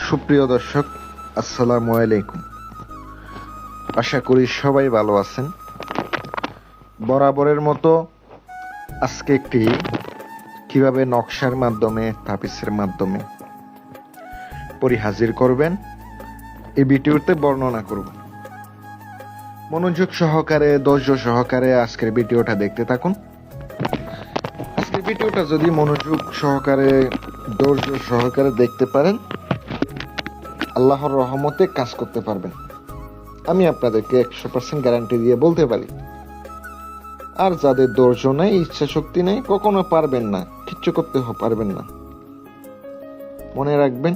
সুপ্রিয় দর্শক, আসসালামু আলাইকুম। আশা করি সবাই ভালো আছেন। বরাবরের মতো আজকে একটি কিভাবে নকশার মাধ্যমে, তাবিজের মাধ্যমে হাজির করবেন এই ভিডিওতে বর্ণনা করব। মনোযোগ সহকারে, ধৈর্য সহকারে আজকের ভিডিওটা দেখতে থাকুন। আজকের ভিডিওটা যদি মনোযোগ সহকারে, ধৈর্য সহকারে দেখতে পারেন, আল্লাহর রহমতে কাজ করতে পারবেন। আমি আপনাদেরকে 100% গ্যারান্টি দিয়ে বলতে পারি। আর যাদের ধৈর্য নাই, ইচ্ছা শক্তি নেই, কখনো পারবেন না, কিচ্ছু করতে পারবেন না। মনে রাখবেন,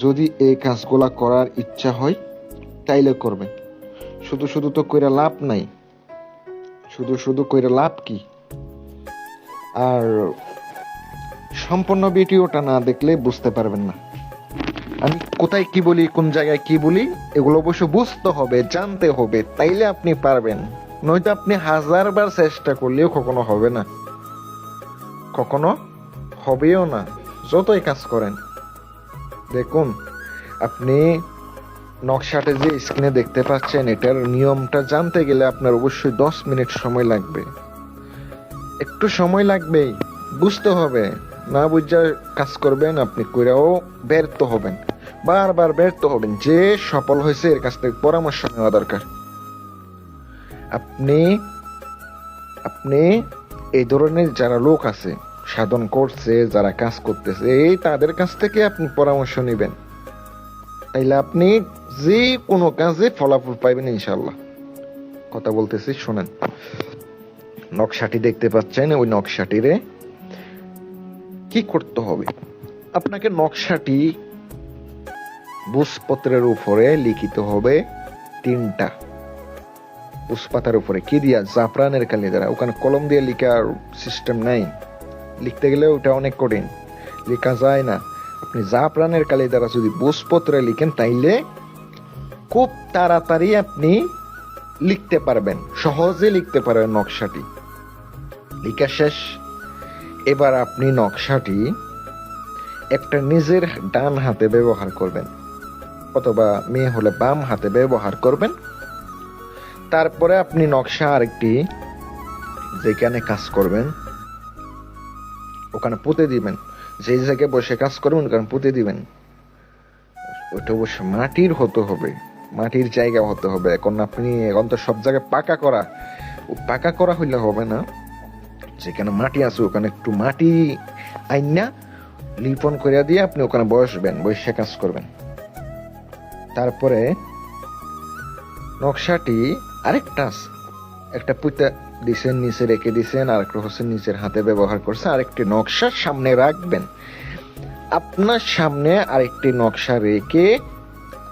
যদি এই কাজগুলা করার ইচ্ছা হয় তাইলে করবেন। শুধু শুধু তো কইরা লাভ নাই। শুধু শুধু কইরা লাভ কি? আর সম্পূর্ণ ভিডিওটা না দেখলে বুঝতে পারবেন না আমি কোথায় কি বলি, কোন জায়গায় কি বলি। এগুলো অবশ্য বুঝতে হবে, জানতে হবে, তাইলে আপনি পারবেন। নয়তো আপনি 1000বার চেষ্টা করলেও কখনো হবে না, কখনো হবেও না, যতই কাজ করেন। দেখুন, আপনি নকশাটা যে স্ক্রিনে দেখতে পাচ্ছেন, এটার নিয়মটা জানতে গেলে আপনার অবশ্যই 10 মিনিট সময় লাগবে। একটু সময় লাগবেই, বুঝতে হবে। না বুঝা কাজ করবেন, আপনি কইরাও ব্যর্থ হবেন, বারবার ব্যর্থ হবেন। যে সফল হয়েছে এর কাছ থেকে পরামর্শ নেওয়া দরকার। আপনি এই ধরনের যারা লোক আছে, সাধন করছে, যারা কাজ করতেছে, এই তাদের কাছ থেকে আপনি পরামর্শ নেবেন। তাইলে আপনি যে কোনো কাজে ফলাফল পাইবেন ইনশাল্লাহ। কথা বলতেছি, শোনেন। নকশাটি দেখতে পাচ্ছেন, ওই নকশাটিরে কি করতে হবে? আপনাকে নকশাটি বুঝপত্রের উপরে লিখিত হবে 3টা। বুঝপাতার উপরে কি দিয়া? জাফরানের কালি দ্বারা। ওখানে কলম দিয়ে লিখার সিস্টেম নাই, লিখতে গেলে ওটা অনেক কঠিন, লেখা যায় না। আপনি জাফরানের কালি দ্বারা যদি বুঝপত্রে লিখেন, তাইলে খুব তাড়াতাড়ি আপনি লিখতে পারবেন, সহজে লিখতে পারবেন নকশাটি। লিখা শেষ। এবার আপনি নকশাটি একটা নিজের ডান হাতে ব্যবহার করবেন, অথবা মেয়ে হলে বাম হাতে ব্যবহার করবেন। তারপরে আপনি নকশা আরেকটি যেখানে কাজ করবেন ওখানে পুঁতে দিবেন। যে জায়গায় বসে কাজ করবেন ওখানে পুঁতে দিবেন। ওটা অবশ্য মাটির হতে হবে, মাটির জায়গা হতে হবে। এখন তো সব জায়গায় পাকা করা হইলে হবে না। যেখানে মাটি আছে ওখানে একটু মাটি আইনা লিপন করে দিয়ে আপনি ওখানে বসবেন, বসে কাজ করবেন। তারপরে নকশাটি আরেকটা আছে, একটা পুঁতা দিছেন, নিচে রেখে দিছেন, আরেকটা হচ্ছে নিচের হাতে ব্যবহার করছে। আরেকটি নকশা সামনে রাখবেন। আপনার সামনে আরেকটি নকশা রেখে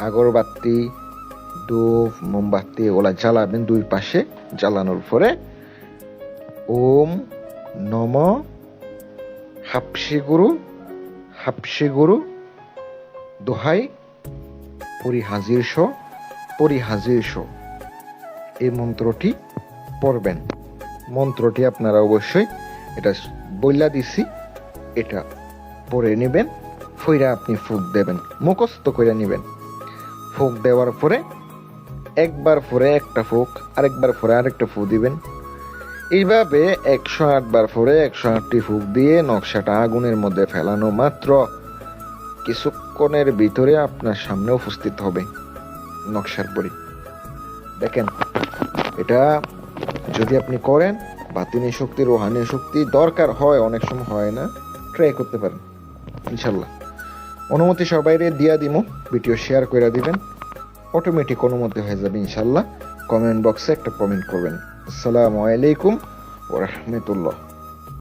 আগরবাতি, ধূপ, মোমবাতি ওলা জ্বালাবেন। দুই পাশে জ্বালানোর পরে ওম নম হাপসি গুরু দোহাই পরিহাজির এই মন্ত্রটি পড়বেন। মন্ত্রটি আপনারা অবশ্যই, এটা বইলা দিছি, এটা পড়ে নেবেন। ফইরা আপনি ফুঁক দেবেন, মুখস্থ করে নেবেন। ফুঁক দেওয়ার পরে একবার পরে একটা ফুঁক, আরেকবার পরে আরেকটা ফুঁক দিবেন। এইভাবে 108 বার পরে 108টি ফুঁক দিয়ে নকশাটা আগুনের মধ্যে ফেলানো মাত্র কিছুক্ষণের ভিতরে আপনার সামনে উপস্থিত হবে নকশার পরি। দেখেন, এটা যদি আপনি করেন, বাতিনি শক্তি, রোহানি শক্তি দরকার হয়, অনেক সময় হয় না, ট্রাই করতে পারেন ইনশাল্লাহ। অনুমতি সবাই দিয়া দিমু, ভিডিও শেয়ার করে দিবেন, অটোমেটিক অনুমতি হয়ে যাবে ইনশাল্লাহ। কমেন্ট বক্সে একটা কমেন্ট করবেন। আসসালামু আলাইকুম ওয়া রাহমাতুল্লাহ।